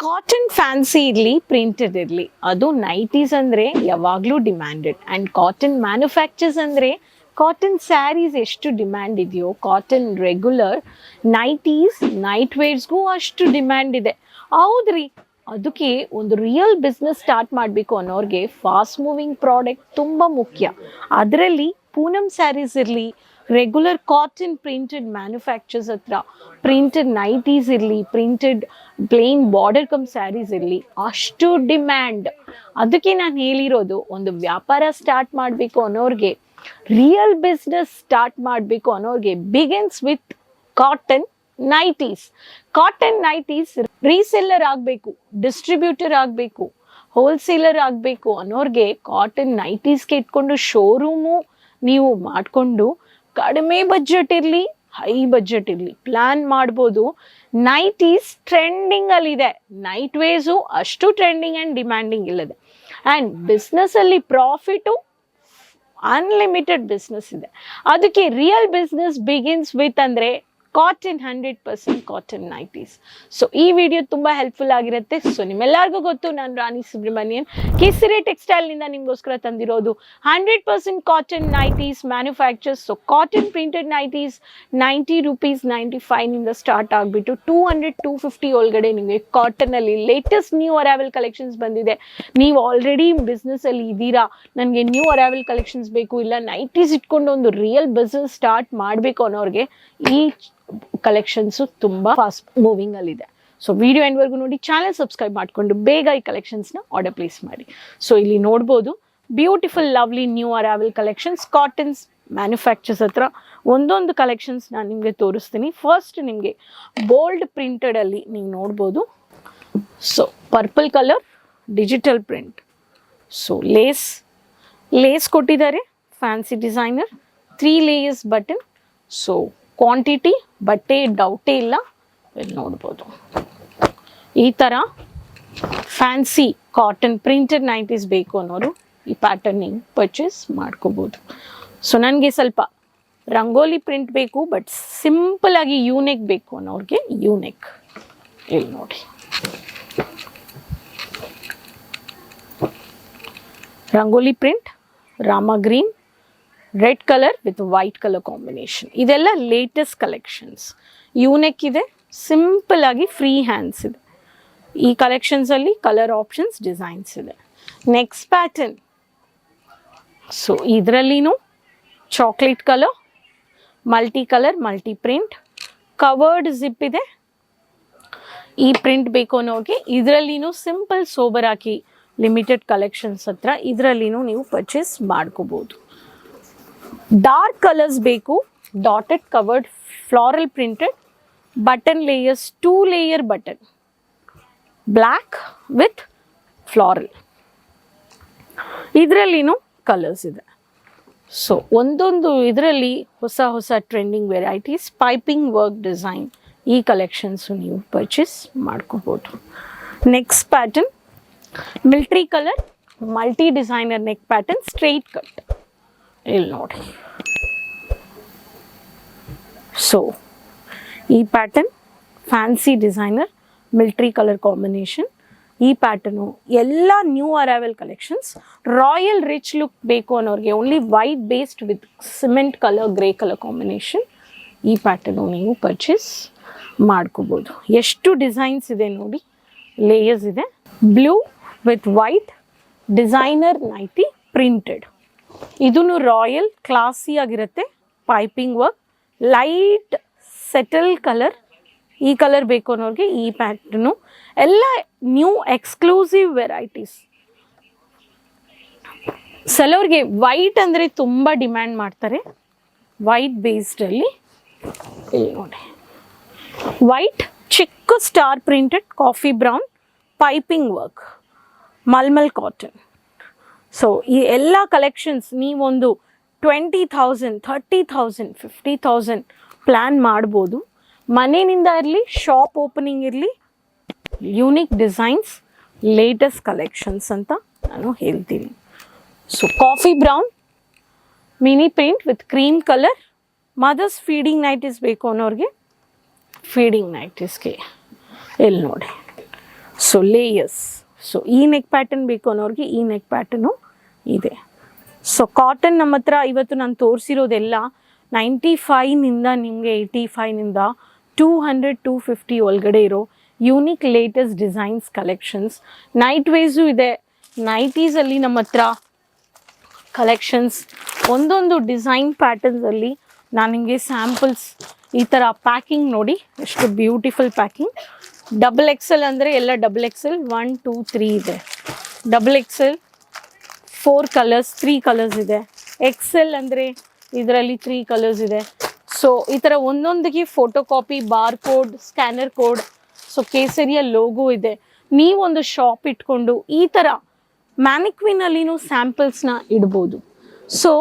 Cotton fancy ಇರಲಿ printed ಇರಲಿ, ಅದು ನೈಟೀಸ್ ಅಂದರೆ ಯಾವಾಗಲೂ ಡಿಮ್ಯಾಂಡೆಡ್. ಆ್ಯಂಡ್ ಕಾಟನ್ ಮ್ಯಾನುಫ್ಯಾಕ್ಚರ್ಸ್ ಅಂದರೆ ಕಾಟನ್ ಸ್ಯಾರೀಸ್ ಎಷ್ಟು ಡಿಮ್ಯಾಂಡ್ ಇದೆಯೋ, ಕಾಟನ್ ರೆಗ್ಯುಲರ್ ನೈಟೀಸ್ ನೈಟ್ ವೇರ್ಸ್ಗೂ ಅಷ್ಟು ಡಿಮ್ಯಾಂಡ್ ಇದೆ. ಹೌದ್ರಿ, ಅದಕ್ಕೆ ಒಂದು ರಿಯಲ್ ಬಿಸ್ನೆಸ್ ಸ್ಟಾರ್ಟ್ ಮಾಡಬೇಕು ಅನ್ನೋರಿಗೆ ಫಾಸ್ಟ್ ಮೂವಿಂಗ್ ಪ್ರಾಡಕ್ಟ್ ತುಂಬ ಮುಖ್ಯ. ಅದರಲ್ಲಿ ಪೂನಮ್ ಸ್ಯಾರೀಸ್ ಇರಲಿ, ರೆಗ್ಯುಲರ್ ಕಾಟನ್ ಪ್ರಿಂಟೆಡ್ ಮ್ಯಾನುಫ್ಯಾಕ್ಚರ್ಸ್ ಹತ್ರ ಪ್ರಿಂಟೆಡ್ ನೈಟೀಸ್ ಇರಲಿ, printed plain border cum sarees ಇರಲಿ, ಅಷ್ಟು ಡಿಮ್ಯಾಂಡ್. ಅದಕ್ಕೆ ನಾನು ಹೇಳಿರೋದು, ಒಂದು ವ್ಯಾಪಾರ ಸ್ಟಾರ್ಟ್ ಮಾಡಬೇಕು ಅನ್ನೋರಿಗೆ, ರಿಯಲ್ ಬಿಸ್ನೆಸ್ ಸ್ಟಾರ್ಟ್ ಮಾಡಬೇಕು ಅನ್ನೋರಿಗೆ begins with cotton nighties. Cotton nighties reseller ಆಗಬೇಕು, ಡಿಸ್ಟ್ರಿಬ್ಯೂಟರ್ ಆಗಬೇಕು, ಹೋಲ್ಸೇಲರ್ ಆಗಬೇಕು ಅನ್ನೋರಿಗೆ ಕಾಟನ್ ನೈಟೀಸ್ಗೆ ಇಟ್ಕೊಂಡು ಶೋರೂಮು ನೀವು ಮಾಡಿಕೊಂಡು ಕಡಿಮೆ ಬಜೆಟ್ ಇರಲಿ ಹೈ ಬಜೆಟ್ ಇರಲಿ ಪ್ಲ್ಯಾನ್ ಮಾಡ್ಬೋದು. ನೈಟೀಸ್ ಟ್ರೆಂಡಿಂಗಲ್ಲಿದೆ, ನೈಟ್ ವೇರ್ಸು ಅಷ್ಟು ಟ್ರೆಂಡಿಂಗ್ ಆ್ಯಂಡ್ ಡಿಮ್ಯಾಂಡಿಂಗ್ ಇಲ್ಲದೆ. ಆ್ಯಂಡ್ ಬಿಸ್ನೆಸ್ಸಲ್ಲಿ ಪ್ರಾಫಿಟು ಅನ್ಲಿಮಿಟೆಡ್ ಬಿಸ್ನೆಸ್ ಇದೆ. ಅದಕ್ಕೆ ರಿಯಲ್ ಬಿಸ್ನೆಸ್ ಬಿಗಿನ್ಸ್ ವಿತ್ ಅಂದರೆ ಕಾಟನ್, 100% ಕಾಟನ್ ನೈಟೀಸ್. ಸೊ ಈ ವಿಡಿಯೋ ತುಂಬ ಹೆಲ್ಪ್ಫುಲ್ ಆಗಿರುತ್ತೆ. ಸೊ ನಿಮ್ಮೆಲ್ಲರಿಗೂ ಗೊತ್ತು, ನಾನು ರಾಣಿ ಸುಬ್ರಹ್ಮಣ್ಯನ್ ಕೇಸರಿ ಟೆಕ್ಸ್ಟೈಲ್ನಿಂದ ನಿಮಗೋಸ್ಕರ ತಂದಿರೋದು 100% cotton nighties manufacturers. So cotton printed nighties 90 rupees 95ನಿಂದ ಸ್ಟಾರ್ಟ್ ಆಗಿಬಿಟ್ಟು 200-250 ಒಳಗಡೆ ನಿಮಗೆ ಕಾಟನಲ್ಲಿ ಲೇಟೆಸ್ಟ್ ನ್ಯೂ ಅರೈವಲ್ ಕಲೆಕ್ಷನ್ಸ್ ಬಂದಿದೆ. ನೀವು ಆಲ್ರೆಡಿ ಬಿಸ್ನೆಸ್ಸಲ್ಲಿ ಇದ್ದೀರಾ, ನನಗೆ ನ್ಯೂ ಅರೈವಲ್ ಕಲೆಕ್ಷನ್ಸ್ ಬೇಕು, ಇಲ್ಲ ನೈಟೀಸ್ ಇಟ್ಕೊಂಡು ಒಂದು ರಿಯಲ್ ಬಿಸ್ನೆಸ್ ಸ್ಟಾರ್ಟ್ ಮಾಡಬೇಕು ಅನ್ನೋರಿಗೆ ಈ ಕಲೆಕ್ಷನ್ಸು ತುಂಬ ಫಾಸ್ಟ್ ಮೂವಿಂಗ್ ಅಲ್ಲಿದೆ. ಸೊ ವಿಡಿಯೋ ಎಂಡ್ವರೆಗೂ ನೋಡಿ, ಚಾನಲ್ ಸಬ್ಸ್ಕ್ರೈಬ್ ಮಾಡಿಕೊಂಡು ಬೇಗ ಈ ಕಲೆಕ್ಷನ್ಸ್ನ ಆರ್ಡರ್ ಪ್ಲೇಸ್ ಮಾಡಿ. ಸೊ ಇಲ್ಲಿ ನೋಡ್ಬೋದು, beautiful lovely new arrival collections cottons manufactures ಹತ್ರ ಒಂದೊಂದು ಕಲೆಕ್ಷನ್ಸ್ ನಾನು ನಿಮಗೆ ತೋರಿಸ್ತೀನಿ. ಫಸ್ಟ್ ನಿಮಗೆ ಬೋಲ್ಡ್ ಪ್ರಿಂಟೆಡಲ್ಲಿ ನೀವು ನೋಡ್ಬೋದು. So purple colour digital print. So lace ಕೊಟ್ಟಿದ್ದಾರೆ, fancy designer, 3 layers button. So quantity ಬಟ್ಟೆ ಡೌಟೇ ಇಲ್ಲ, ಇಲ್ಲಿ ನೋಡ್ಬೋದು. ಈ ಥರ ಫ್ಯಾನ್ಸಿ ಕಾಟನ್ ಪ್ರಿಂಟೆಡ್ ನೈಟೀಸ್ ಬೇಕು ಅನ್ನೋರು ಈ ಪ್ಯಾಟರ್ನಿಂಗ್ ಪರ್ಚೇಸ್ ಮಾಡ್ಕೋಬೋದು. ಸೊ ನನಗೆ ಸ್ವಲ್ಪ ರಂಗೋಲಿ ಪ್ರಿಂಟ್ ಬೇಕು, ಬಟ್ ಸಿಂಪಲ್ ಆಗಿ ಯೂನೆಕ್ ಬೇಕು ಅನ್ನೋರಿಗೆ ಯೂನೆಕ್. ಇಲ್ಲಿ ನೋಡಿ, rangoli print, Rama green, red colour with white colour combination. ಇದೆಲ್ಲ ಲೇಟೆಸ್ಟ್ ಕಲೆಕ್ಷನ್ಸ್. ಯೂನೆಕ್ ಇದೆ, ಸಿಂಪಲ್ ಆಗಿ ಫ್ರೀ ಹ್ಯಾಂಡ್ಸ್ ಇದೆ. ಈ ಕಲೆಕ್ಷನ್ಸಲ್ಲಿ ಕಲರ್ ಆಪ್ಷನ್ಸ್ ಡಿಸೈನ್ಸ್ ಇದೆ. Next pattern. ಸೊ ಇದರಲ್ಲಿನೂ chocolate colour, multi colour, multi print, covered zip ಇದೆ. ಈ ಪ್ರಿಂಟ್ ಬೇಕು ಅನ್ನೋರಿಗೆ ಇದರಲ್ಲಿನೂ ಸಿಂಪಲ್ ಸೋಬರ್ ಹಾಕಿ ಲಿಮಿಟೆಡ್ ಕಲೆಕ್ಷನ್ಸ್ ಹತ್ರ ಇದರಲ್ಲಿನೂ ನೀವು ಪರ್ಚೇಸ್ ಮಾಡ್ಕೋಬೋದು. ಡಾರ್ಕ್ ಕಲರ್ಸ್ ಬೇಕು, dotted covered floral printed button layers, 2 layer button, black with floral. ಇದರಲ್ಲಿನೂ ಕಲರ್ಸ್ ಇದೆ. ಸೊ ಒಂದೊಂದು ಇದರಲ್ಲಿ ಹೊಸ ಹೊಸ trending varieties, piping work design, ಈ ಕಲೆಕ್ಷನ್ಸು ನೀವು ಪರ್ಚೇಸ್ ಮಾಡ್ಕೋಬೋದು. Next pattern military colour, multi designer neck pattern, straight cut. ಇಲ್ಲಿ ನೋಡಿ. ಸೊ ಈ pattern fancy designer military colour combination. ಈ ಪ್ಯಾಟರ್ನು ಎಲ್ಲ new arrival collections. Royal rich look ಬೇಕು ಅನ್ನೋರಿಗೆ only white based with cement colour grey colour combination. ಈ pattern ನೀವು purchase ಮಾಡ್ಕೋಬೋದು. ಎಷ್ಟು ಡಿಸೈನ್ಸ್ ಇದೆ ನೋಡಿ, ಲೇಯರ್ಸ್ ಇದೆ. Blue with white designer nightie printed. ಇದೂ ರಾಯಲ್ ಕ್ಲಾಸಿ ಆಗಿರುತ್ತೆ. Piping work, light subtle colour. ಈ ಕಲರ್ ಬೇಕು ಅನ್ನೋರಿಗೆ ಈ ಪ್ಯಾಟರ್ನು. ಎಲ್ಲ ನ್ಯೂ ಎಕ್ಸ್ಕ್ಲೂಸಿವ್ ವೆರೈಟೀಸ್. ಕೆಲವ್ರಿಗೆ ವೈಟ್ ಅಂದರೆ ತುಂಬ ಡಿಮ್ಯಾಂಡ್ ಮಾಡ್ತಾರೆ. ವೈಟ್ ಬೇಸ್ಡಲ್ಲಿ ಇಲ್ಲಿ ನೋಡಿ, ವೈಟ್ ಚಿಕ್ಕ star printed coffee brown piping work, mulmul cotton. So ಈ ಎಲ್ಲ ಕಲೆಕ್ಷನ್ಸ್ ನೀವೊಂದು 20,000, 30,000, 50,000 ಪ್ಲ್ಯಾನ್ ಮಾಡ್ಬೋದು. ಮನೆಯಿಂದ ಇರಲಿ, ಶಾಪ್ ಓಪನಿಂಗ್ ಇರಲಿ, ಯೂನಿಕ್ ಡಿಸೈನ್ಸ್, ಲೇಟೆಸ್ಟ್ ಕಲೆಕ್ಷನ್ಸ್ ಅಂತ ನಾನು ಹೇಳ್ತೀನಿ. So coffee brown mini print with cream colour, mothers feeding nighties ಬೇಕು ಅನ್ನೋರಿಗೆ ಫೀಡಿಂಗ್ ನೈಟೀಸ್ಗೆ ಇಲ್ಲಿ ನೋಡಿ ಸೊ ಲೇಯರ್ಸ್. ಸೊ ಈ ನೆಕ್ ಪ್ಯಾಟರ್ನ್ ಬೇಕು ಅನ್ನೋರಿಗೆ ಈ ನೆಕ್ ಪ್ಯಾಟರ್ನು ಇದೆ. ಸೊ ಕಾಟನ್ ನಮ್ಮ ಹತ್ರ ಇವತ್ತು ನಾನು ತೋರಿಸಿರೋದೆಲ್ಲ 95ನಿಂದ ನಿಮಗೆ 85ನಿಂದ 200-250 ಒಳಗಡೆ ಇರೋ unique latest designs collections. Night ways ಇದೆ. ನೈಟೀಸಲ್ಲಿ ನಮ್ಮ ಹತ್ರ ಕಲೆಕ್ಷನ್ಸ್ ಒಂದೊಂದು ಡಿಸೈನ್ ಪ್ಯಾಟರ್ನ್ಸಲ್ಲಿ ನಾನು ನಿಮಗೆ ಸ್ಯಾಂಪಲ್ಸ್ ಈ ಥರ ಪ್ಯಾಕಿಂಗ್ ನೋಡಿ ಎಷ್ಟು ಬ್ಯೂಟಿಫುಲ್ ಪ್ಯಾಕಿಂಗ್. XXL ಅಂದರೆ ಎಲ್ಲ XXL 1 2 3 ಇದೆ. XXL 4 ಕಲರ್ಸ್ 3 ಕಲರ್ಸ್ ಇದೆ. XL ಅಂದರೆ ಇದರಲ್ಲಿ 3 ಕಲರ್ಸ್ ಇದೆ. ಸೊ ಈ ಥರ ಒಂದೊಂದಿಗೆ photo copy, bar code, scanner code, so ಕೇಸರಿಯ ಲೋಗೋ ಇದೆ. ನೀವೊಂದು ಶಾಪ್ ಇಟ್ಕೊಂಡು ಈ ಥರ ಮ್ಯಾನಿಕ್ವಿನಲ್ಲಿನೂ ಸ್ಯಾಂಪಲ್ಸ್ನ ಇಡ್ಬೋದು. So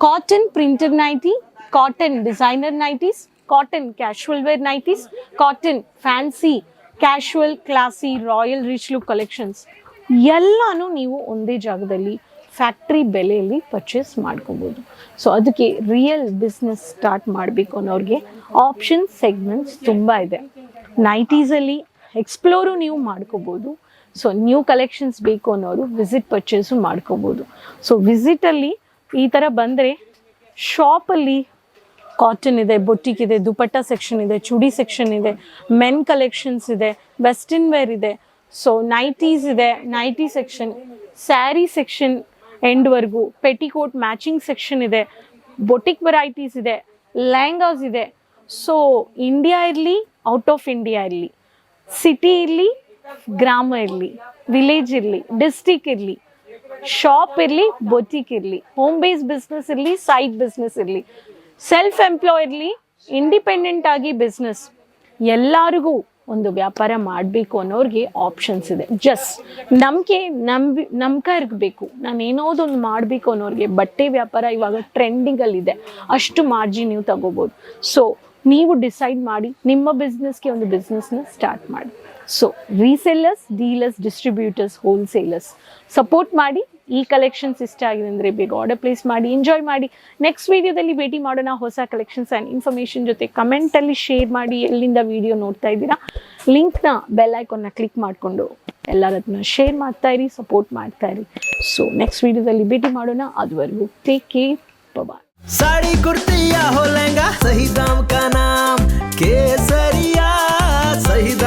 cotton printed nighty, cotton designer nighties, cotton casual wear nighties, cotton fancy casual classy royal rich look collections ಎಲ್ಲನೂ ನೀವು ಒಂದೇ ಜಾಗದಲ್ಲಿ ಫ್ಯಾಕ್ಟ್ರಿ ಬೆಲೆಯಲ್ಲಿ ಪರ್ಚೇಸ್ ಮಾಡ್ಕೋಬೋದು. ಸೊ ಅದಕ್ಕೆ ರಿಯಲ್ ಬಿಸ್ನೆಸ್ ಸ್ಟಾರ್ಟ್ ಮಾಡಬೇಕು ಅನ್ನೋರಿಗೆ ಆಪ್ಷನ್ ಸೆಗ್ಮೆಂಟ್ಸ್ ತುಂಬ ಇದೆ. ನೈಟೀಸಲ್ಲಿ ಎಕ್ಸ್ಪ್ಲೋರು ನೀವು ಮಾಡ್ಕೋಬೋದು. ಸೊ ನ್ಯೂ ಕಲೆಕ್ಷನ್ಸ್ ಬೇಕು ಅನ್ನೋರು ವಿಸಿಟ್ ಪರ್ಚೇಸು ಮಾಡ್ಕೋಬೋದು. ಸೊ ವಿಸಿಟಲ್ಲಿ ಈ ಥರ ಬಂದರೆ ಶಾಪಲ್ಲಿ ಕಾಟನ್ ಇದೆ, ಬೊಟಿಕ್ ಇದೆ, ದುಪಟ್ಟ ಸೆಕ್ಷನ್ ಇದೆ, ಚೂಡಿ ಸೆಕ್ಷನ್ ಇದೆ, ಮೆನ್ ಕಲೆಕ್ಷನ್ಸ್ ಇದೆ, ವೆಸ್ಟರ್ನ್ ವೇರ್ ಇದೆ, ಸೊ ನೈಟೀಸ್ ಇದೆ, ನೈಟಿ ಸೆಕ್ಷನ್, ಸ್ಯಾರಿ ಸೆಕ್ಷನ್ ಎಂಡ್ವರೆಗೂ, ಪೆಟಿಕೋಟ್ ಮ್ಯಾಚಿಂಗ್ ಸೆಕ್ಷನ್ ಇದೆ, ಬೊಟಿಕ್ ವೆರೈಟೀಸ್ ಇದೆ, ಲೆಹಂಗಾಸ್ ಇದೆ. ಸೊ ಇಂಡಿಯಾ ಇರಲಿ, ಔಟ್ ಆಫ್ ಇಂಡಿಯಾ ಇರಲಿ, ಸಿಟಿ ಇರಲಿ, ಗ್ರಾಮ ಇರಲಿ, ವಿಲೇಜ್ ಇರಲಿ, ಡಿಸ್ಟಿಕ್ ಇರಲಿ, ಶಾಪ್ ಇರಲಿ, ಬೊಟಿಕ್ ಇರಲಿ, ಹೋಮ್ ಬೇಸ್ ಬಿಸ್ನೆಸ್ ಇರಲಿ, ಸೈಡ್ ಬಿಸ್ನೆಸ್ ಇರಲಿ, ಸೆಲ್ಫ್ ಎಂಪ್ಲಾಯ್ ಇರಲಿ, ಇಂಡಿಪೆಂಡೆಂಟ್ ಆಗಿ ಬಿಸ್ನೆಸ್, ಎಲ್ಲರಿಗೂ ಒಂದು ವ್ಯಾಪಾರ ಮಾಡಬೇಕು ಅನ್ನೋರಿಗೆ ಆಪ್ಷನ್ಸ್ ಇದೆ. ಜಸ್ಟ್ ನಂಬಿಕೆ ಇರಬೇಕು, ನಾನು ಏನೋದೊಂದು ಮಾಡಬೇಕು ಅನ್ನೋರಿಗೆ ಬಟ್ಟೆ ವ್ಯಾಪಾರ ಇವಾಗ ಟ್ರೆಂಡಿಂಗಲ್ಲಿದೆ, ಅಷ್ಟು ಮಾರ್ಜಿನ್ ನೀವು ತಗೋಬೋದು. ಸೊ ನೀವು ಡಿಸೈಡ್ ಮಾಡಿ ನಿಮ್ಮ ಬಿಸ್ನೆಸ್ಗೆ ಒಂದು ಬಿಸ್ನೆಸ್ನ ಸ್ಟಾರ್ಟ್ ಮಾಡಿ. So resellers, dealers, distributors, wholesalers support ಮಾಡಿ. ಈ ಕಲೆಕ್ಷನ್ಸ್ ಇಷ್ಟ ಆಗಿದೆ ಅಂದರೆ ಬೇಗ ಆರ್ಡರ್ ಪ್ಲೇಸ್ ಮಾಡಿ, ಎಂಜಾಯ್ ಮಾಡಿ. ನೆಕ್ಸ್ಟ್ ವೀಡಿಯೋದಲ್ಲಿ ಭೇಟಿ ಮಾಡೋಣ ಹೊಸ ಕಲೆಕ್ಷನ್ಸ್ ಆ್ಯಂಡ್ ಇನ್ಫಾರ್ಮೇಷನ್ ಜೊತೆ. ಕಮೆಂಟಲ್ಲಿ ಶೇರ್ ಮಾಡಿ ಎಲ್ಲಿಂದ ವೀಡಿಯೋ ನೋಡ್ತಾ ಇದ್ದೀರಾ. ಲಿಂಕ್ನ ಬೆಲ್ ಐಕಾನ್ನ ಕ್ಲಿಕ್ ಮಾಡಿಕೊಂಡು ಎಲ್ಲರ ಹತ್ರ ಶೇರ್ ಮಾಡ್ತಾ ಇರಿ, ಸಪೋರ್ಟ್ ಮಾಡ್ತಾ ಇರಿ. ಸೊ ನೆಕ್ಸ್ಟ್ ವೀಡಿಯೋದಲ್ಲಿ ಭೇಟಿ ಮಾಡೋಣ. ಅದುವರೆಗೂ ಟೇಕ್ ಕೇರ್, ಬಾಯ್. साड़ी कुर्ती या हो लहंगा, सही दाम का नाम केसरिया, सही दाम